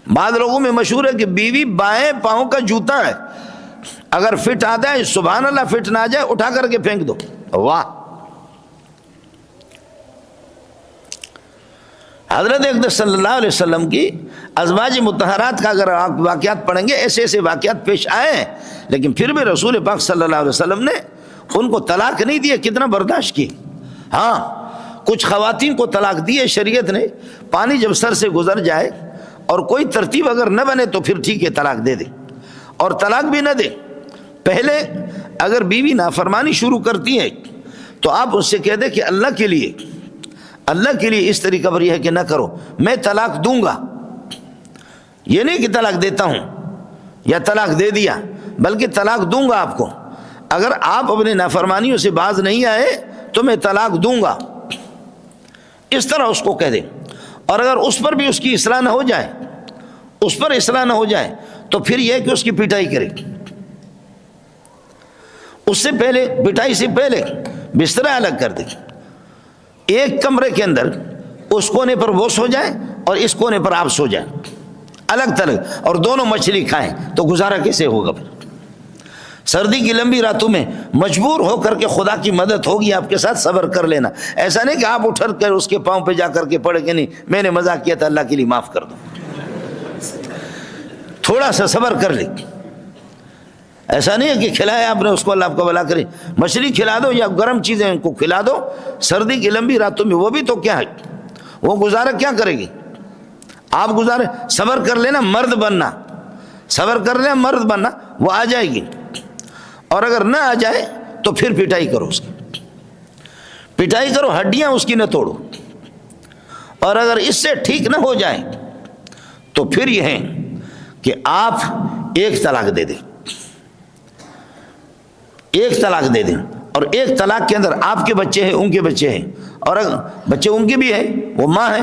بعض لوگوں میں مشہور ہے کہ بیوی بائیں پاؤں کا جوتا ہے، اگر فٹ آ جائے سبحان اللہ، فٹ نہ آ جائے اٹھا کر کے پھینک دو. واہ. حضرت اقدس صلی اللہ علیہ وسلم کی ازواج مطہرات کا اگر آپ واقعات پڑھیں گے، ایسے ایسے واقعات پیش آئے ہیں، لیکن پھر بھی رسول پاک صلی اللہ علیہ وسلم نے ان کو طلاق نہیں دیا. کتنا برداشت کی. ہاں کچھ خواتین کو طلاق دی ہے شریعت نے، پانی جب سر سے گزر جائے اور کوئی ترتیب اگر نہ بنے تو پھر ٹھیک ہے طلاق دے دے، اور طلاق بھی نہ دے. پہلے اگر بیوی نافرمانی شروع کرتی ہے تو آپ اس سے کہہ دیں کہ اللہ کے لیے اس طریقہ پر یہ ہے کہ نہ کرو، میں طلاق دوں گا. یہ نہیں کہ طلاق دیتا ہوں یا طلاق دے دیا، بلکہ طلاق دوں گا آپ کو. اگر آپ اپنے نافرمانیوں سے باز نہیں آئے تو میں طلاق دوں گا، اس طرح اس کو کہہ دیں. اور اگر اس پر بھی اس کی اصلاح نہ ہو جائے تو پھر یہ کہ اس کی پٹائی کرے. اس سے پہلے، پٹائی سے پہلے بستر الگ کر دے. ایک کمرے کے اندر اس کونے پر وہ سو جائے اور اس کونے پر آپ سو جائیں الگ تلگ، اور دونوں مچھلی کھائیں، تو گزارا کیسے ہوگا؟ پھر سردی کی لمبی راتوں میں مجبور ہو کر کے خدا کی مدد ہوگی آپ کے ساتھ، صبر کر لینا. ایسا نہیں کہ آپ اٹھ کر اس کے پاؤں پہ جا کر کے پڑے کہ نہیں میں نے مزاق کیا تھا اللہ کے لیے معاف کر دو. تھوڑا سا صبر کر لے. ایسا نہیں ہے کہ کھلایا آپ نے اس کو اللہ آپ کا بھلا کرے. مچھلی کھلا دو یا گرم چیزیں ان کو کھلا دو سردی کی لمبی راتوں میں، وہ بھی تو کیا ہے، وہ گزارا کیا کرے گی؟ آپ گزارے صبر کر لینا، مرد بننا، صبر کر لینا مرد بننا، وہ آ جائے گی. اور اگر نہ آ جائے تو پھر پٹائی کرو، اس کی پٹائی کرو، ہڈیاں اس کی نہ توڑو. اور اگر اس سے ٹھیک نہ ہو جائے تو پھر یہ ہے کہ آپ ایک طلاق دے دیں، ایک طلاق دے دیں. اور ایک طلاق کے اندر آپ کے بچے ہیں، ان کے بچے ہیں، اور اگر بچے ان کے بھی ہیں، وہ ماں ہے،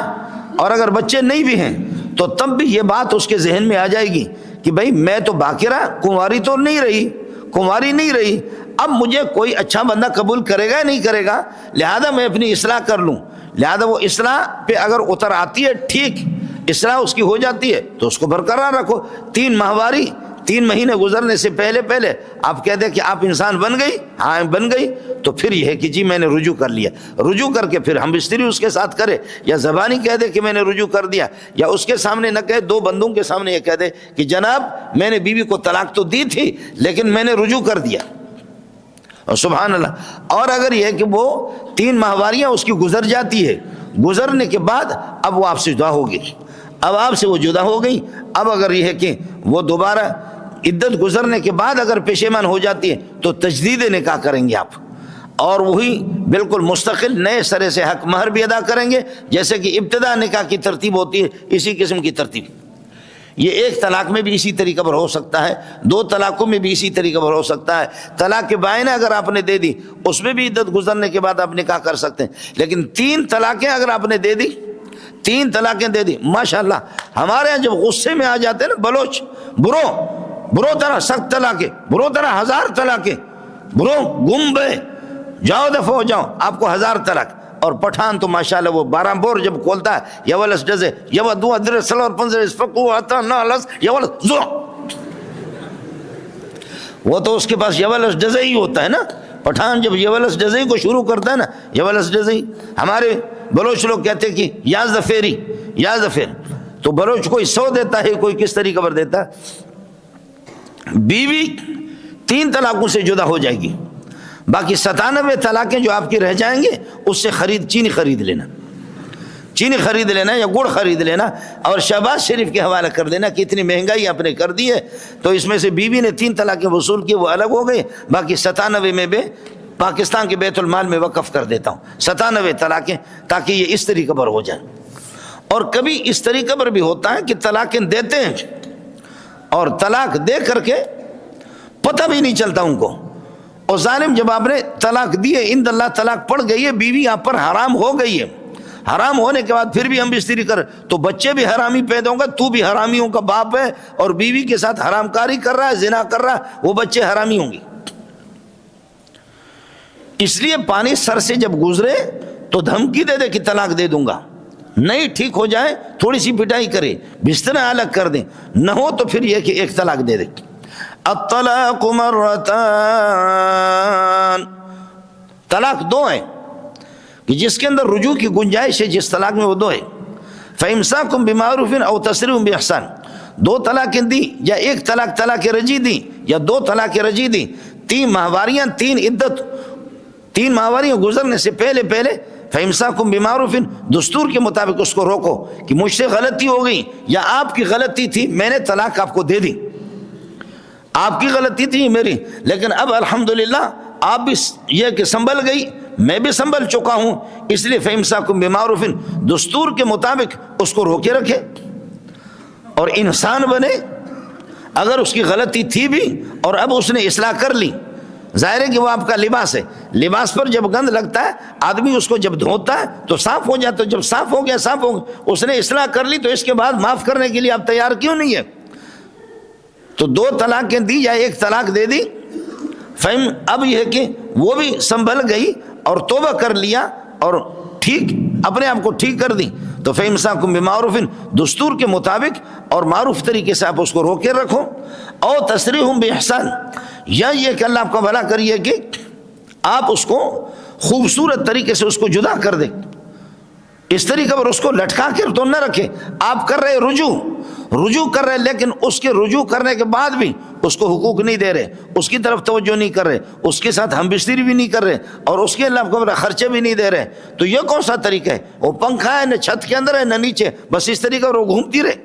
اور اگر بچے نہیں بھی ہیں تو تب بھی یہ بات اس کے ذہن میں آ جائے گی کہ بھائی میں تو باقرہ کنواری نہیں رہی، اب مجھے کوئی اچھا بندہ قبول کرے گا یا نہیں کرے گا، لہذا میں اپنی اصلاح کر لوں. لہذا وہ اصلاح پہ اگر اتر آتی ہے، ٹھیک اصلاح اس کی ہو جاتی ہے تو اس کو برقرار رکھو. 3 ماہواری 3 مہینے گزرنے سے پہلے آپ کہہ دیں کہ آپ انسان بن گئی، ہاں بن گئی، تو پھر یہ ہے کہ جی میں نے رجوع کر لیا. رجوع کر کے پھر ہم بستری اس کے ساتھ کرے، یا زبانی کہہ دے کہ میں نے رجوع کر دیا، یا اس کے سامنے نہ کہے، 2 بندوں کے سامنے یہ کہہ دے کہ جناب میں نے بیوی کو طلاق تو دی تھی لیکن میں نے رجوع کر دیا. اور سبحان اللہ. اور اگر یہ ہے کہ وہ 3 ماہواریاں اس کی گزر جاتی ہے، گزرنے کے بعد اب وہ آپ سے جدا ہوگی، اب آپ سے وہ جدا ہو گئی. اب اگر یہ ہے کہ وہ دوبارہ عدت گزرنے کے بعد اگر پشیمان ہو جاتی ہے تو تجدید نکاح کریں گے آپ، اور وہی بالکل مستقل نئے سرے سے حق مہر بھی ادا کریں گے، جیسے کہ ابتدا نکاح کی ترتیب ہوتی ہے اسی قسم کی ترتیب. یہ ایک طلاق میں بھی اسی طریقہ پر ہو سکتا ہے، 2 طلاقوں میں بھی اسی طریقہ پر ہو سکتا ہے. طلاق کے بائنہ اگر آپ نے دے دی اس میں بھی عدت گزرنے کے بعد آپ نکاح کر سکتے ہیں. لیکن 3 طلاقیں اگر آپ نے دے دی، 3 طلاقیں دے دی، ماشاءاللہ ہمارے یہاں جب غصے میں آ جاتے ہیں نا بلوچ، برو طرح سخت طلاقیں، برو طرح 1000 طلاقیں، برو گم بے جاؤ دفع ہو جاؤ، آپ کو 1000 طلاق. اور پٹھان تو ماشاءاللہ وہ 12 بور جب کھولتا ہے یولس جزے یو دو ادر سلور پنزر اسفقو اتا نالس یولس زو، وہ تو اس کے پاس یولس جزے ہی ہوتا ہے نا. پٹھان جب یولس جزے کو شروع کرتا ہے نا، یولس جزے، ہمارے بلوچ لوگ کہتے ہیں کہ یاز دفیری، یاز دفیر، تو بلوچ کوئی 100 دیتا ہے، کوئی کس طریقے پر دیتا ہے. بیوی 3 طلاقوں سے جدا ہو جائے گی، باقی 97 طلاقیں جو آپ کی رہ جائیں گے اس سے چینی خرید لینا یا گڑ خرید لینا، اور شہباز شریف کے حوالہ کر دینا کہ اتنی مہنگائی آپ نے کر دی ہے تو اس میں سے بیوی نے 3 طلاقیں وصول کی، وہ الگ ہو گئی، باقی 97 میں بھی پاکستان کے بیت المال میں وقف کر دیتا ہوں 97 طلاقیں، تاکہ یہ اس طریقے پر ہو جائیں. اور کبھی اس طریقے پر بھی ہوتا ہے کہ طلاقیں دیتے ہیں اور طلاق دے کر کے پتہ بھی نہیں چلتا ان کو، اور ظالم جب آپ نے طلاق دی ہے اند اللہ طلاق پڑ گئی ہے، بیوی آپ پر حرام ہو گئی ہے، حرام ہونے کے بعد پھر بھی ہم بستری کر تو بچے بھی حرامی پیدا ہوں گا، تو بھی حرامیوں کا باپ ہے اور بیوی کے ساتھ حرام کاری کر رہا ہے، زنا کر رہا ہے، وہ بچے حرامی ہوں گے. اس لیے پانی سر سے جب گزرے تو دھمکی دے دے کہ طلاق دے دوں گا، نہیں ٹھیک ہو جائے تھوڑی سی پٹائی کرے، بستر الگ کر دیں، نہ ہو تو پھر یہ کہ ایک طلاق دے دے۔ الطلاق مرتان، طلاق دو ہیں کہ جس کے اندر رجوع کی گنجائش ہے، جس طلاق میں وہ دو ہے۔ فَإِمْسَاكُمْ بِمَعْرُوفٍ أَوْ تَسْرِيحٌ بِإِحْسَانٍ، دو طلاقیں دی یا ایک طلاق طلاق رجعی دی یا دو طلاق رجعی دی، 3 ماہواریاں، 3 عدت، 3 ماہواریاں گزرنے سے پہلے فَإِمْسَاكُمْ بِمَعْرُوفٍ، دستور کے مطابق اس کو روکو کہ مجھ سے غلطی ہو گئی یا آپ کی غلطی تھی، میں نے طلاق آپ کو دے دی، آپ کی غلطی تھی میری، لیکن اب الحمدللہ آپ بھی یہ کہ سنبھل گئی، میں بھی سنبھل چکا ہوں، اس لیے فَإِمْسَاكُمْ بِمَعْرُوفٍ، دستور کے مطابق اس کو روکے رکھے اور انسان بنے۔ اگر اس کی غلطی تھی بھی اور اب اس نے اصلاح کر لی، ظاہر ہے کہ وہ آپ کا لباس ہے، لباس پر جب گند لگتا ہے آدمی اس کو جب دھوتا ہے تو صاف ہو جاتا ہے، جب صاف ہو گیا اس نے اصلاح کر لی تو اس کے بعد معاف کرنے کے لیے آپ تیار کیوں نہیں ہے؟ تو 2 طلاقیں دی یا ایک طلاق دے دی، اب یہ ہے کہ وہ بھی سنبھل گئی اور توبہ کر لیا اور ٹھیک اپنے آپ کو ٹھیک کر دی، تو فَإِمْسَاكُمْ بِمَعْرُوفٍ، دستور کے مطابق اور معروف طریقے سے آپ اس کو روکے رکھو، او تسریح بِإِحْسَان، یا یہ کہ اللہ آپ کا بھلا کریے کہ آپ اس کو خوبصورت طریقے سے اس کو جدا کر دیں، اس طریقے پر اس کو لٹکا کر تو نہ رکھے۔ آپ کر رہے رجوع کر رہے، لیکن اس کے رجوع کرنے کے بعد بھی اس کو حقوق نہیں دے رہے، اس کی طرف توجہ نہیں کر رہے، اس کے ساتھ ہم بستری بھی نہیں کر رہے اور اس کے اللہ کو خرچے بھی نہیں دے رہے، تو یہ کون سا طریقہ ہے؟ وہ پنکھا ہے نہ چھت کے اندر ہے نہ نیچے، بس اس طریقے پر وہ گھومتی رہے۔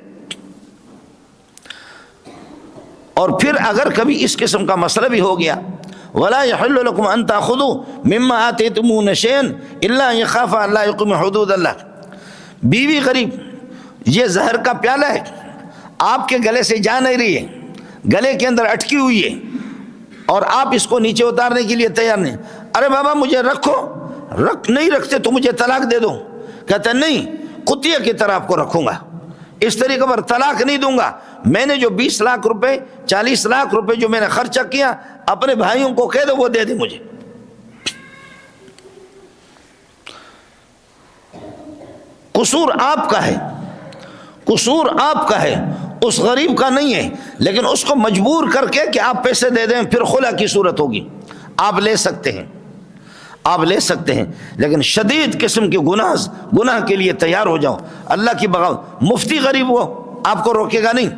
اور پھر اگر کبھی اس قسم کا مسئلہ بھی ہو گیا، وَلَا يَحِلُّ لَكُمْ أَن تَأْخُذُوا مِمَّا آتَيْتُمُوهُنَّ شَيْئًا إِلَّا أَن يَخَافَا أَن لَّا يُقِيمَا حُدُودَ اللَّهِ، بیوی غریب یہ زہر کا پیالہ ہے، آپ کے گلے سے جا نہیں رہی ہے، گلے کے اندر اٹکی ہوئی ہے اور آپ اس کو نیچے اتارنے کے لیے تیار نہیں، ارے بابا مجھے رکھو، نہیں رکھتے تو مجھے طلاق دے دو، کہتا نہیں کتیا کی طرح آپ کو رکھوں گا، اس طریقے پر طلاق نہیں دوں گا، میں نے جو 20 لاکھ روپے 40 لاکھ روپے جو میں نے خرچہ کیا اپنے بھائیوں کو کہہ دو وہ دے دیں مجھے۔ قصور آپ کا ہے، قصور آپ کا ہے، اس غریب کا نہیں ہے، لیکن اس کو مجبور کر کے کہ آپ پیسے دے دیں پھر خلا کی صورت ہوگی۔ آپ لے سکتے ہیں لیکن شدید قسم کے گناہ کے لیے تیار ہو جاؤ، اللہ کی بغاوت۔ مفتی غریب ہو آپ کو روکے گا نہیں،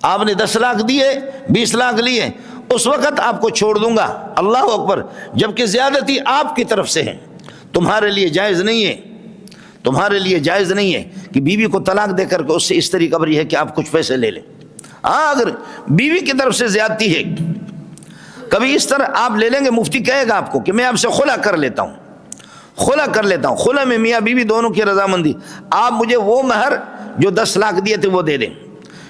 آپ نے 10 لاکھ دیے 20 لاکھ لیے، اس وقت آپ کو چھوڑ دوں گا، اللہ اکبر، جبکہ زیادتی آپ کی طرف سے ہے، تمہارے لیے جائز نہیں ہے کہ بیوی کو طلاق دے کر کے اس سے اس طریقہ پر یہ ہے کہ آپ کچھ پیسے لے لیں۔ ہاں اگر بیوی کی طرف سے زیادتی ہے، کبھی اس طرح آپ لے لیں گے، مفتی کہے گا آپ کو کہ میں آپ سے خلا کر لیتا ہوں، خلا میں میاں بیوی دونوں کی رضامندی، آپ مجھے وہ مہر جو 10 لاکھ دیے تھے وہ دے دیں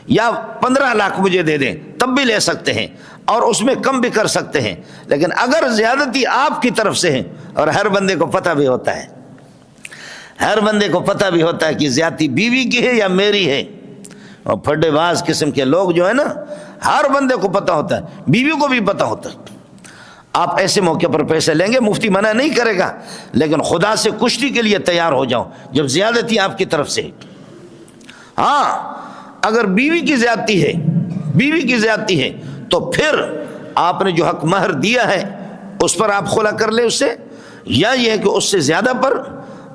یا 15 لاکھ مجھے دے دیں، تب بھی لے سکتے ہیں اور اس میں کم بھی کر سکتے ہیں، لیکن اگر زیادتی آپ کی طرف سے ہے، اور ہر بندے کو پتہ بھی ہوتا ہے کہ زیادتی بیوی کی ہے یا میری ہے، اور پھڈے باز قسم کے لوگ جو ہے نا، ہر بندے کو پتہ ہوتا ہے، بیوی کو بھی پتہ ہوتا ہے۔ آپ ایسے موقع پر پیسے لیں گے، مفتی منع نہیں کرے گا، لیکن خدا سے کشتی کے لیے تیار ہو جاؤ جب زیادتی آپ کی طرف سے ہے۔ ہاں اگر بیوی کی زیادتی ہے تو پھر آپ نے جو حق مہر دیا ہے اس پر آپ خلا کر لیں اس سے، یا یہ کہ اس سے زیادہ پر،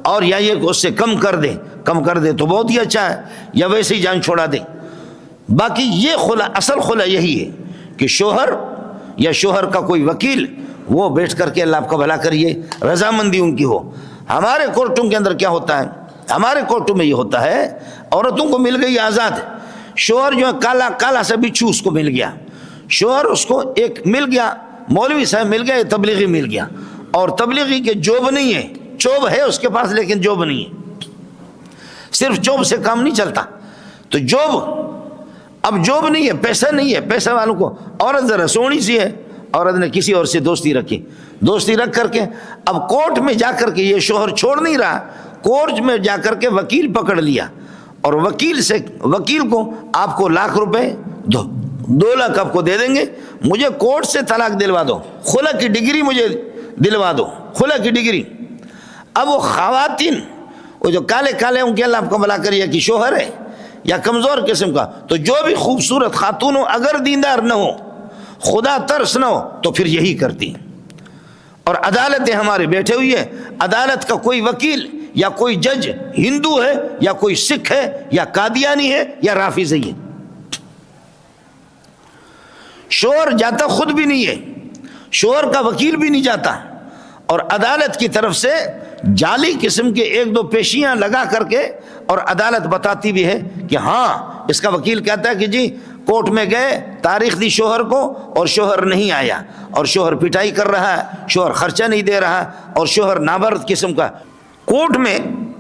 اور یا یہ کہ اس سے کم کر دے تو بہت ہی اچھا ہے، یا ویسے ہی جان چھوڑا دے۔ باقی یہ خلا، اصل خلا یہی ہے کہ شوہر یا شوہر کا کوئی وکیل وہ بیٹھ کر کے اللہ آپ کا بھلا کریے، رضامندی ان کی ہو۔ ہمارے کورٹوں کے اندر کیا ہوتا ہے، ہمارے کورٹوں میں یہ ہوتا ہے، عورتوں کو مل گئی آزاد، شوہر جو ہے کالا سا بچھو اس کو مل گیا، شوہر اس کو ایک مل گیا، مولوی صاحب مل گیا، تبلیغی مل گیا، اور تبلیغی کے جوب نہیں ہے، چوب ہے اس کے پاس لیکن جوب نہیں ہے، صرف جوب سے کام نہیں چلتا، تو اب جوب نہیں ہے، پیسہ نہیں ہے، پیسہ والوں کو عورت ذرا سونی سی ہے، عورت نے کسی اور سے دوستی رکھ کر کے اب کورٹ میں جا کر کے یہ شوہر چھوڑ نہیں رہا، کورٹ میں جا کر کے وکیل پکڑ لیا، اور وکیل کو آپ کو لاکھ روپے 2 لاکھ آپ کو دے دیں گے، مجھے کورٹ سے طلاق دلوا دو، خلا کی ڈگری مجھے دلوا دو، خلا کی ڈگری۔ اب وہ خواتین وہ جو کالے کالے ان کے اللہ آپ کو بلا کریے کہ شوہر ہے یا کمزور قسم کا، تو جو بھی خوبصورت خاتون ہو اگر دیندار نہ ہو، خدا ترس نہ ہو، تو پھر یہی کرتی ہیں۔ اور عدالتیں ہمارے بیٹھے ہوئی ہیں، عدالت کا کوئی وکیل یا کوئی جج ہندو ہے یا کوئی سکھ ہے یا قادیانی ہے یا رافضی ہے، شوہر جاتا خود بھی نہیں ہے، شوہر کا وکیل بھی نہیں جاتا، اور عدالت کی طرف سے جعلی قسم کے ایک دو پیشیاں لگا کر کے، اور عدالت بتاتی بھی ہے کہ ہاں اس کا وکیل کہتا ہے کہ جی کورٹ میں گئے، تاریخ دی شوہر کو اور شوہر نہیں آیا، اور شوہر پٹائی کر رہا ہے، شوہر خرچہ نہیں دے رہا، اور شوہر نامرد قسم کا، کورٹ میں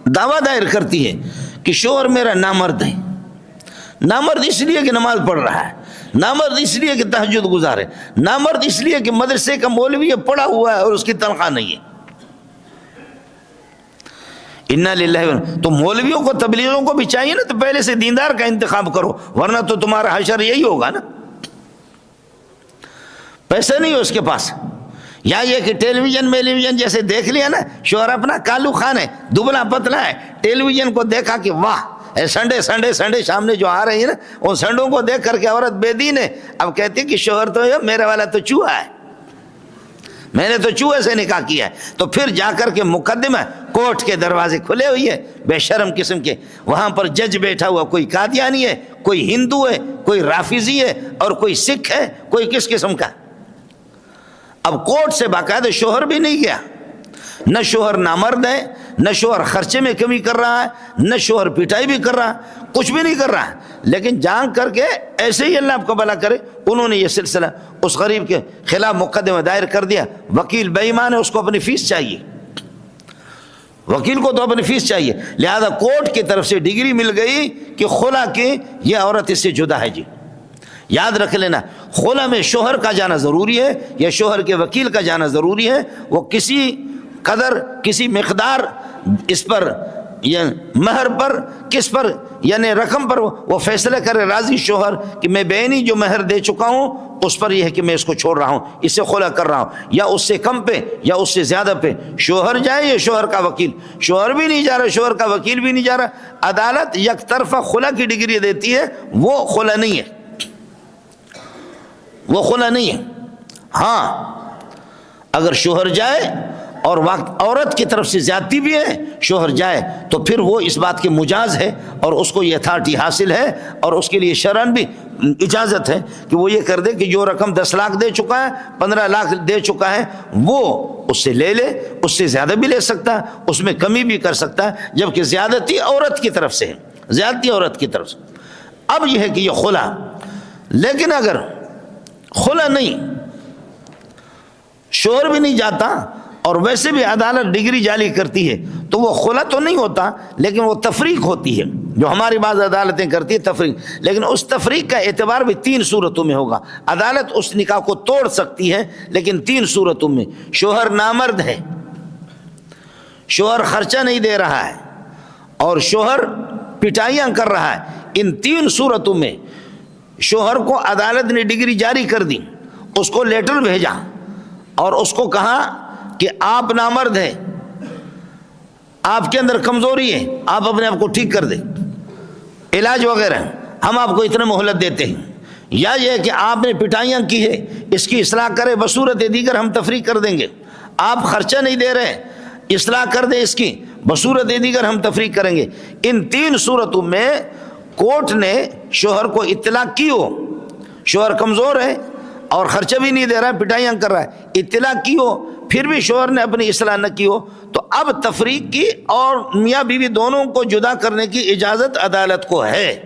دعویٰ دائر کرتی ہے کہ شوہر میرا نامرد ہے، نامرد اس لیے کہ نماز پڑھ رہا ہے، نامرد اس لیے کہ تہجد گزار ہے، نامرد اس لیے کہ مدرسے کا مولوی پڑھا ہوا ہے اور اس کی تنخواہ نہیں ہے۔ انا للہ، تو مولویوں کو تبلیغوں کو بھی چاہیے نا، تو پہلے سے دیندار کا انتخاب کرو، ورنہ تو تمہارا حشر یہی ہوگا نا۔ پیسہ نہیں ہے اس کے پاس، یا یہ کہ ٹیلی ویژن جیسے دیکھ لیا نا، شوہر اپنا کالو خان ہے، دبلا پتلا ہے، ٹیلی ویژن کو دیکھا کہ واہ سنڈے سامنے جو آ رہی ہے نا، ان سنڈوں کو دیکھ کر کے عورت بے دین ہے، اب کہتی ہے کہ شوہر تو میرے والا تو چوہا ہے، میں نے تو چوہے سے نکاح کیا ہے، تو پھر جا کر کے مقدمہ، کورٹ کے دروازے کھلے ہوئی ہے بے شرم قسم کے، وہاں پر جج بیٹھا ہوا، کوئی قادیانی ہے، کوئی ہندو ہے، کوئی رافضی ہے، اور کوئی سکھ ہے، کوئی کس قسم کا۔ اب کورٹ سے باقاعدہ شوہر بھی نہیں گیا، نہ شوہر نامرد ہے، نہ شوہر خرچے میں کمی کر رہا ہے، نہ شوہر پٹائی بھی کر رہا ہے، کچھ بھی نہیں کر رہا ہے، لیکن جان کر کے ایسے ہی اللہ آپ کو بھلا کرے، انہوں نے یہ سلسلہ اس غریب کے خلاف مقدمہ دائر کر دیا۔ وکیل بے ایمان ہے، اس کو اپنی فیس چاہیے، وکیل کو تو اپنی فیس چاہیے، لہذا کورٹ کی طرف سے ڈگری مل گئی کہ خلا کی یہ عورت اس سے جدا ہے جی۔ یاد رکھ لینا، خلا میں شوہر کا جانا ضروری ہے یا شوہر کے وکیل کا جانا ضروری ہے، وہ کسی قدر کسی مقدار اس پر یا مہر پر کس پر یعنی رقم پر وہ فیصلہ کرے راضی شوہر کہ میں بینی جو مہر دے چکا ہوں اس پر یہ ہے کہ میں اس کو چھوڑ رہا ہوں، اس سے خلا کر رہا ہوں، یا اس سے کم پہ یا اس سے زیادہ پہ، شوہر جائے یا شوہر کا وکیل، شوہر بھی نہیں جا رہا، شوہر کا وکیل بھی نہیں جا رہا، عدالت یک طرفہ خلا کی ڈگری دیتی ہے، وہ خلا نہیں ہے، وہ خلا نہیں ہے۔ ہاں اگر شوہر جائے اور عورت کی طرف سے زیادتی بھی ہے، شوہر جائے تو پھر وہ اس بات کے مجاز ہے اور اس کو یہ اتھارٹی حاصل ہے، اور اس کے لیے شرعاً بھی اجازت ہے کہ وہ یہ کر دے کہ جو رقم 10 لاکھ دے چکا ہے، 15 لاکھ دے چکا ہے، وہ اس سے لے لے، اس سے زیادہ بھی لے سکتا ہے، اس میں کمی بھی کر سکتا ہے، جبکہ زیادتی عورت کی طرف سے ہے، زیادتی عورت کی طرف سے۔ اب یہ ہے کہ یہ خلا، لیکن اگر خلا نہیں، شوہر بھی نہیں جاتا اور ویسے بھی عدالت ڈگری جعلی کرتی ہے، تو وہ خلا تو نہیں ہوتا، لیکن وہ تفریق ہوتی ہے، جو ہماری بعض عدالتیں کرتی ہے تفریق، لیکن اس تفریق کا اعتبار بھی 3 صورتوں میں ہوگا۔ عدالت اس نکاح کو توڑ سکتی ہے، لیکن 3 صورتوں میں۔ شوہر نامرد ہے، شوہر خرچہ نہیں دے رہا ہے، اور شوہر پٹائیاں کر رہا ہے، ان 3 صورتوں میں شوہر کو عدالت نے ڈگری جاری کر دی، اس کو لیٹر بھیجا اور اس کو کہا کہ آپ نامرد ہیں، آپ کے اندر کمزوری ہے، آپ اپنے آپ کو ٹھیک کر دیں، علاج وغیرہ ہم آپ کو اتنے مہلت دیتے ہیں، یا یہ کہ آپ نے پٹائیاں کی ہے اس کی اصلاح کرے، بصورت دیگر ہم تفریق کر دیں گے، آپ خرچہ نہیں دے رہے، اصلاح کر دیں اس کی، بصورت دیگر ہم تفریق کریں گے۔ ان 3 صورتوں میں کورٹ نے شوہر کو اطلاع کی ہو، شوہر کمزور ہے اور خرچہ بھی نہیں دے رہا ہے، پٹائیاں کر رہا ہے، اطلاع کی ہو، پھر بھی شوہر نے اپنی اصلاح نہ کی ہو، تو اب تفریق کی اور میاں بیوی دونوں کو جدا کرنے کی اجازت عدالت کو ہے،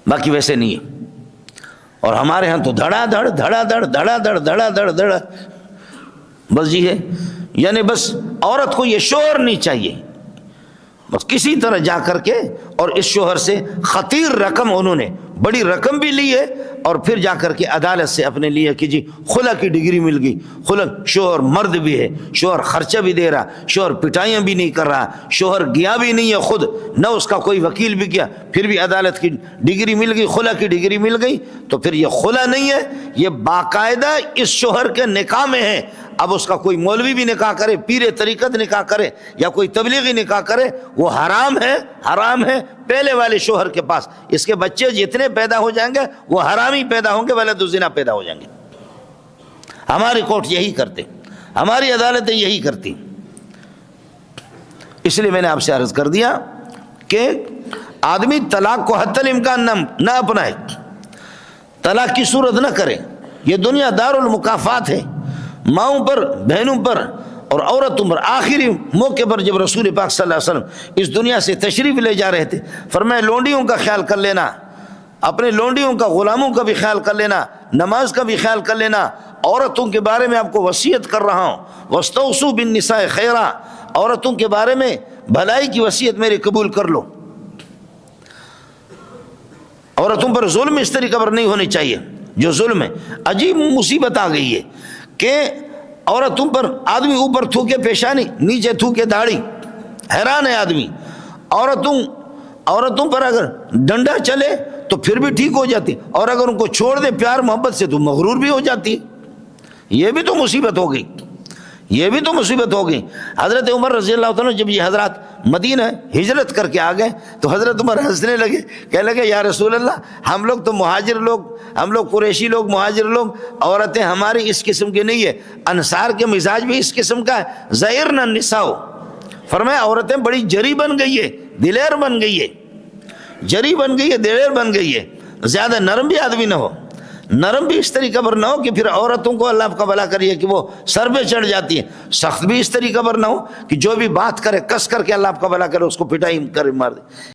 باقی ویسے نہیں ہے۔ اور ہمارے ہاں تو دھڑا دھڑ بس جی ہے، یعنی بس عورت کو یہ شوہر نہیں چاہیے، بس کسی طرح جا کر کے اور اس شوہر سے خطیر رقم، انہوں نے بڑی رقم بھی لی ہے، اور پھر جا کر کے عدالت سے اپنے لیے کہ جی خلا کی ڈگری مل گئی، خلا، شوہر مرد بھی ہے، شوہر خرچہ بھی دے رہا، شوہر پٹائیاں بھی نہیں کر رہا، شوہر گیا بھی نہیں ہے خود، نہ اس کا کوئی وکیل بھی کیا، پھر بھی عدالت کی ڈگری مل گئی، خلا کی ڈگری مل گئی، تو پھر یہ خلا نہیں ہے، یہ باقاعدہ اس شوہر کے نکاح میں ہے، اب اس کا کوئی مولوی بھی نکاح کرے، پیر طریقت نکاح کرے یا کوئی تبلیغی نکاح کرے، وہ حرام ہے پہلے والے شوہر کے پاس۔ اس کے بچے جتنے پیدا ہو جائیں گے وہ حرامی پیدا ہوں گے، ولد الزنا پیدا ہو جائیں گے۔ ہماری کورٹ یہی کرتے، ہماری عدالتیں یہی کرتی۔ اس لیے میں نے آپ سے عرض کر دیا کہ آدمی طلاق کو حتی الامکان نہ اپنائے، طلاق کی صورت نہ کرے۔ یہ دنیا دار المکافات ہے، ماؤں پر، بہنوں پر اور عورتوں پر۔ آخری موقع پر جب رسول پاک صلی اللہ علیہ وسلم اس دنیا سے تشریف لے جا رہے تھے، فرمایا لونڈیوں کا خیال کر لینا، اپنے لونڈیوں کا، غلاموں کا بھی خیال کر لینا، نماز کا بھی خیال کر لینا۔ عورتوں کے بارے میں آپ کو وصیت کر رہا ہوں، واستوصوا بالنساء خیرا، عورتوں کے بارے میں بھلائی کی وصیت میری قبول کر لو۔ عورتوں پر ظلم اس طریقے پر نہیں ہونی چاہیے جو ظلم ہے۔ عجیب مصیبت آ گئی ہے کہ عورتوں پر آدمی اوپر تھوکے پیشانی، نیچے تھوکے داڑھی، حیران ہے آدمی۔ عورتوں پر اگر ڈنڈا چلے تو پھر بھی ٹھیک ہو جاتی، اور اگر ان کو چھوڑ دے پیار محبت سے تو مغرور بھی ہو جاتی ہے۔ یہ بھی تو مصیبت ہو گئی، یہ بھی تو مصیبت ہو گئی۔ حضرت عمر رضی اللہ عنہ جب یہ حضرات مدینہ ہجرت کر کے آ گئے تو حضرت عمر ہنسنے لگے، کہنے لگے یا رسول اللہ، ہم لوگ تو مہاجر لوگ، ہم لوگ قریشی لوگ، مہاجر لوگ، عورتیں ہماری اس قسم کی نہیں ہے، انصار کے مزاج بھی اس قسم کا ہے۔ زائرن النساء، فرمایا عورتیں بڑی جری بن گئی ہے، دلیر بن گئی ہے، جری بن گئی ہے، دلیر بن گئی ہے۔ زیادہ نرم بھی آدمی نہ ہو، نرم بھی اس طریقے پر نہ ہو کہ پھر عورتوں کو اللہ کا بھلا کریے کہ وہ سر پہ چڑھ جاتی ہے، سخت بھی اس طریقے پر نہ ہو کہ جو بھی بات کرے کس کر کے اللہ کا بھلا کرے اس کو پٹائی کر مار دے۔